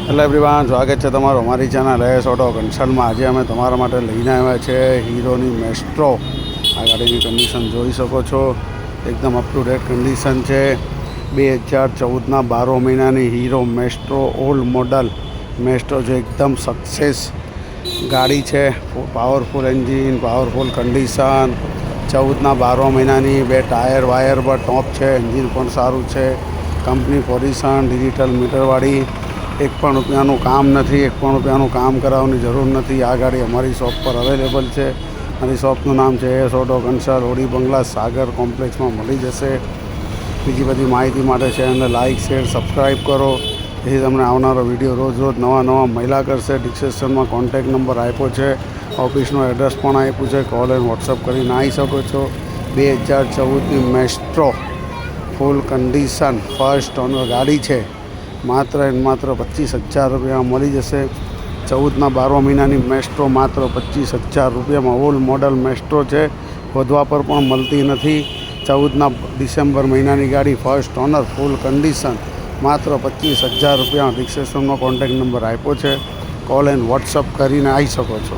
Hello everyone, સ્વાગત છે તમારું અમારી ચેનલ એસ ઓટો કન્સલ્ટમાં। આજે અમે તમારા માટે લઈને આવ્યા છે હીરોની મેસ્ટ્રો। આ ગાડીની કન્ડિશન જોઈ શકો છો, એકદમ અપ ટુ ડેટ કન્ડિશન છે। 2014ના 12 મહિનાની hero Maestro old model Maestro છે। એકદમ સક્સેસ ગાડી છે, પાવરફુલ એન્જિન, પાવરફુલ કન્ડિશન। 14ના 12 મહિનાની, 2 ટાયર વાયર પર ટોપ છે, એન્જિન પણ સારું છે, કંપની પોઝિશન, ડિજિટલ મીટરવાળી। એક પણ રૂપિયાનું કામ નથી, એક પણ રૂપિયાનું કામ કરાવવાની જરૂર નથી। આ ગાડી અમારી શોપ પર અવેલેબલ છે। મારી શોપનું નામ છે એસ ઓટો કન્સલ્ટ, ઓડી બંગલા, સાગર કોમ્પ્લેક્સમાં મળી જશે। બીજી બધી માહિતી માટે ચેનલને લાઇક, શેર, સબસ્ક્રાઈબ કરો, જેથી તમને આવનારો વિડીયો રોજ નવા મળ્યા કરશે। ડિસ્ક્રિપ્શનમાં કોન્ટેક્ટ નંબર આપ્યો છે, ઓફિસનું એડ્રેસ પણ આપ્યું છે, કોલ એન્ડ વોટ્સઅપ કરીને આવી શકો છો। 2014ની મેસ્ટ્રો ફૂલ કન્ડિશન ફર્સ્ટ ઓનર ગાડી છે, માત્ર ને માત્ર 25,000 રૂપિયામાં મળી જશે। 14ના 12 મહિનાની મેસ્ટ્રો માત્ર 25,000 રૂપિયામાં ઓલ્ડ મોડલ મેસ્ટ્રો છે, વધવા પર પણ મળતી નથી। 14ના ડિસેમ્બર મહિનાની ગાડી, ફર્સ્ટ ઓનર, ફૂલ કન્ડિશન, માત્ર 25,000 રૂપિયા। ડિસ્ક્રિપ્શનમાં કોન્ટેક્ટ નંબર આપ્યો છે, કોલ એન્ડ વોટ્સઅપ કરીને આવી શકો છો।